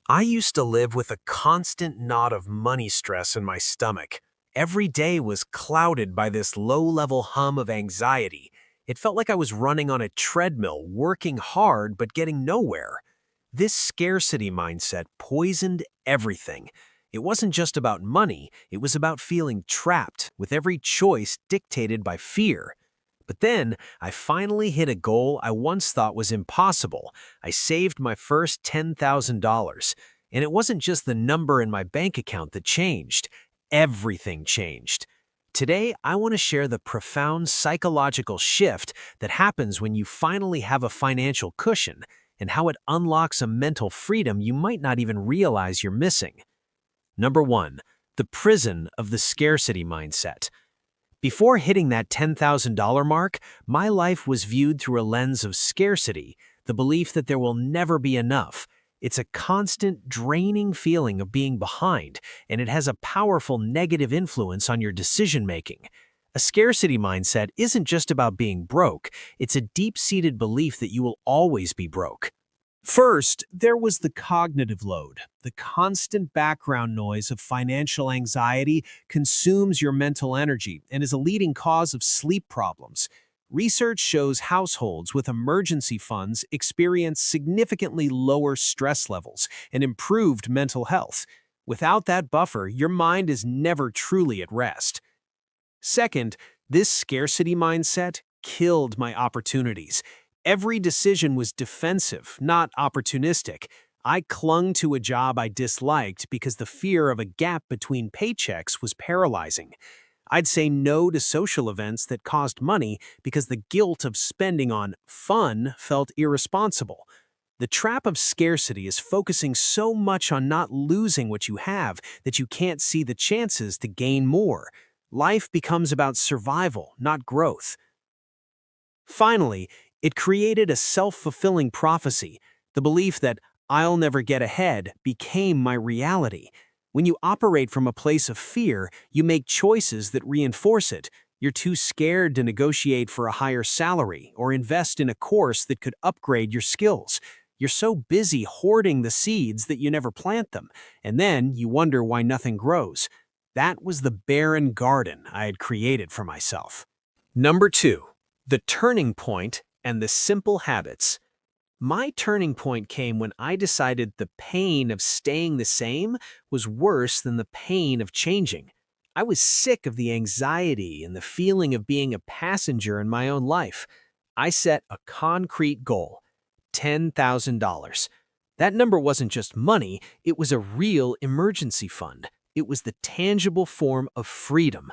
I used to live with a constant knot of money stress in my stomach. Every day was clouded by this low-level hum of anxiety. It felt like I was running on a treadmill, working hard but getting nowhere. This scarcity mindset poisoned everything. It wasn't just about money, it was about feeling trapped, with every choice dictated by fear. But then, I finally hit a goal I once thought was impossible. I saved my first $10,000. And it wasn't just the number in my bank account that changed. Everything changed. Today, I want to share the profound psychological shift that happens when you finally have a financial cushion and how it unlocks a mental freedom you might not even realize you're missing. Number 1. The prison of the scarcity mindset. Before hitting that $10,000 mark, my life was viewed through a lens of scarcity, the belief that there will never be enough. It's a constant, draining feeling of being behind, and it has a powerful negative influence on your decision-making. A scarcity mindset isn't just about being broke, it's a deep-seated belief that you will always be broke. First, there was the cognitive load. The constant background noise of financial anxiety consumes your mental energy and is a leading cause of sleep problems. Research shows households with emergency funds experience significantly lower stress levels and improved mental health. Without that buffer, your mind is never truly at rest. Second, this scarcity mindset killed my opportunities. Every decision was defensive, not opportunistic. I clung to a job I disliked because the fear of a gap between paychecks was paralyzing. I'd say no to social events that cost money because the guilt of spending on fun felt irresponsible. The trap of scarcity is focusing so much on not losing what you have that you can't see the chances to gain more. Life becomes about survival, not growth. Finally, it created a self-fulfilling prophecy. The belief that I'll never get ahead became my reality. When you operate from a place of fear, you make choices that reinforce it. You're too scared to negotiate for a higher salary or invest in a course that could upgrade your skills. You're so busy hoarding the seeds that you never plant them, and then you wonder why nothing grows. That was the barren garden I had created for myself. Number 2. The turning point and the simple habits. My turning point came when I decided the pain of staying the same was worse than the pain of changing. I was sick of the anxiety and the feeling of being a passenger in my own life. I set a concrete goal: $10,000. That number wasn't just money, it was a real emergency fund. It was the tangible form of freedom.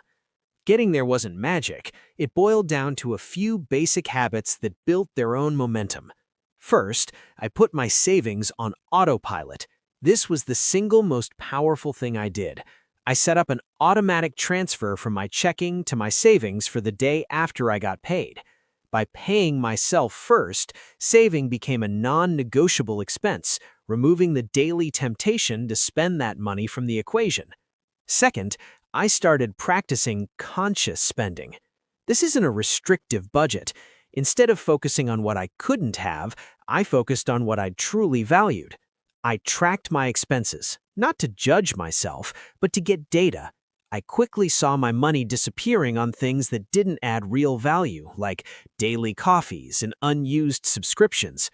Getting there wasn't magic. It boiled down to a few basic habits that built their own momentum. First, I put my savings on autopilot. This was the single most powerful thing I did. I set up an automatic transfer from my checking to my savings for the day after I got paid. By paying myself first, saving became a non-negotiable expense, removing the daily temptation to spend that money from the equation. Second, I started practicing conscious spending. This isn't a restrictive budget. Instead of focusing on what I couldn't have, I focused on what I truly valued. I tracked my expenses, not to judge myself, but to get data. I quickly saw my money disappearing on things that didn't add real value, like daily coffees and unused subscriptions.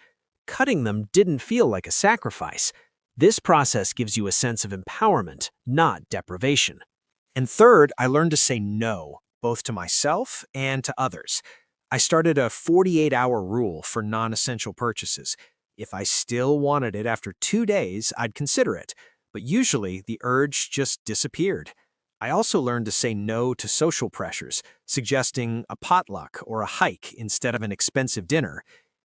Cutting them didn't feel like a sacrifice. This process gives you a sense of empowerment, not deprivation. And third, I learned to say no, both to myself and to others. I started a 48-hour rule for non-essential purchases. If I still wanted it after 2 days, I'd consider it, but usually the urge just disappeared. I also learned to say no to social pressures, suggesting a potluck or a hike instead of an expensive dinner.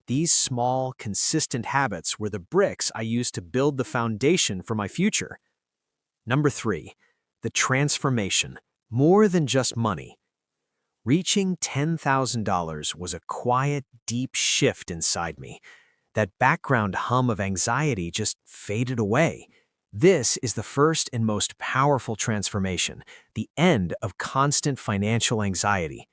These small, consistent habits were the bricks I used to build the foundation for my future. Number 3. The transformation. More than just money. Reaching $10,000 was a quiet, deep shift inside me. That background hum of anxiety just faded away. This is the first and most powerful transformation, the end of constant financial anxiety.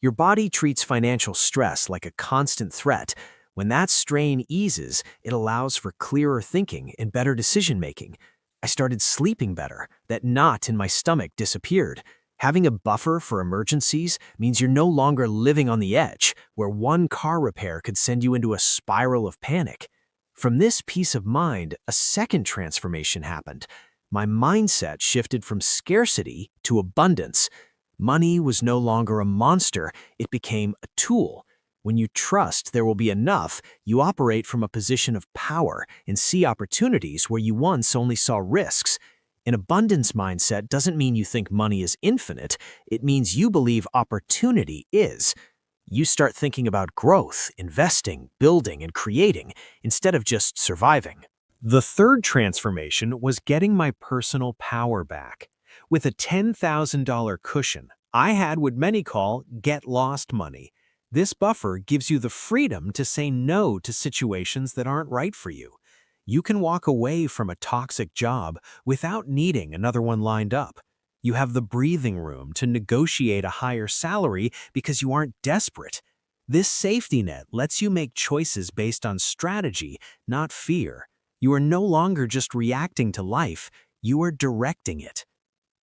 Your body treats financial stress like a constant threat. When that strain eases, it allows for clearer thinking and better decision-making. I started sleeping better. That knot in my stomach disappeared. Having a buffer for emergencies means you're no longer living on the edge, where one car repair could send you into a spiral of panic. From this peace of mind, a second transformation happened. My mindset shifted from scarcity to abundance. Money was no longer a monster, it became a tool. When you trust there will be enough, you operate from a position of power and see opportunities where you once only saw risks. An abundance mindset doesn't mean you think money is infinite, it means you believe opportunity is. You start thinking about growth, investing, building, and creating, instead of just surviving. The third transformation was getting my personal power back. With a $10,000 cushion, I had what many call get-lost money. This buffer gives you the freedom to say no to situations that aren't right for you. You can walk away from a toxic job without needing another one lined up. You have the breathing room to negotiate a higher salary because you aren't desperate. This safety net lets you make choices based on strategy, not fear. You are no longer just reacting to life, you are directing it.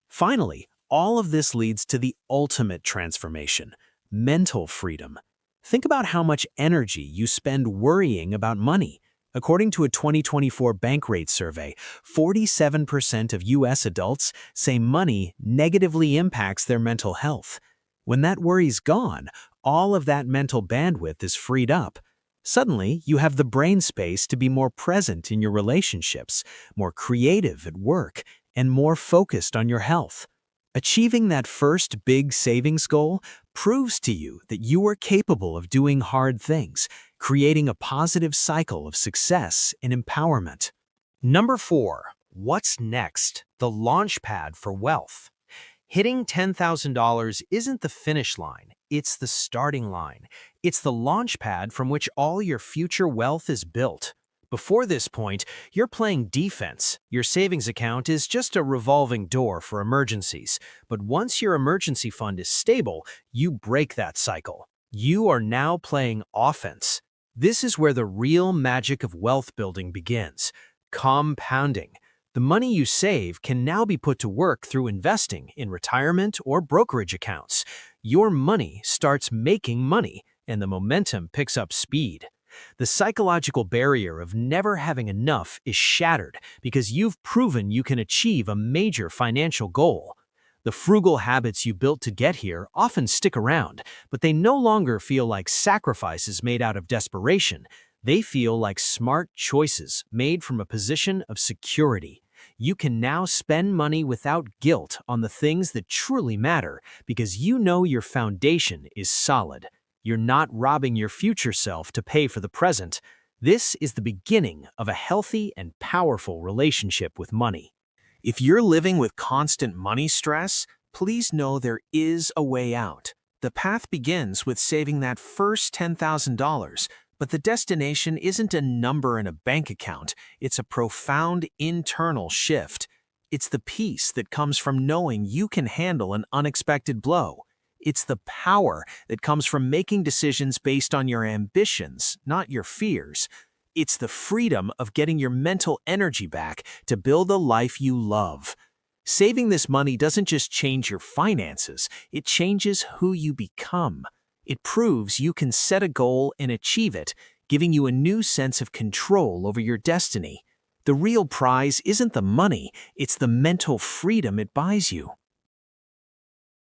Finally, all of this leads to the ultimate transformation: mental freedom. Think about how much energy you spend worrying about money. According to a 2024 Bankrate survey, 47% of U.S. adults say money negatively impacts their mental health. When that worry's gone, all of that mental bandwidth is freed up. Suddenly, you have the brain space to be more present in your relationships, more creative at work, and more focused on your health. Achieving that first big savings goal proves to you that you are capable of doing hard things, creating a positive cycle of success and empowerment. Number 4. What's next? The launchpad for wealth. Hitting $10,000 isn't the finish line, it's the starting line. It's the launchpad from which all your future wealth is built. Before this point, you're playing defense. Your savings account is just a revolving door for emergencies. But once your emergency fund is stable, you break that cycle. You are now playing offense. This is where the real magic of wealth building begins: compounding. The money you save can now be put to work through investing in retirement or brokerage accounts. Your money starts making money, and the momentum picks up speed. The psychological barrier of never having enough is shattered because you've proven you can achieve a major financial goal. The frugal habits you built to get here often stick around, but they no longer feel like sacrifices made out of desperation. They feel like smart choices made from a position of security. You can now spend money without guilt on the things that truly matter because you know your foundation is solid. You're not robbing your future self to pay for the present. This is the beginning of a healthy and powerful relationship with money. If you're living with constant money stress, please know there is a way out. The path begins with saving that first $10,000, but the destination isn't a number in a bank account, it's a profound internal shift. It's the peace that comes from knowing you can handle an unexpected blow. It's the power that comes from making decisions based on your ambitions, not your fears. It's the freedom of getting your mental energy back to build a life you love. Saving this money doesn't just change your finances, it changes who you become. It proves you can set a goal and achieve it, giving you a new sense of control over your destiny. The real prize isn't the money, it's the mental freedom it buys you.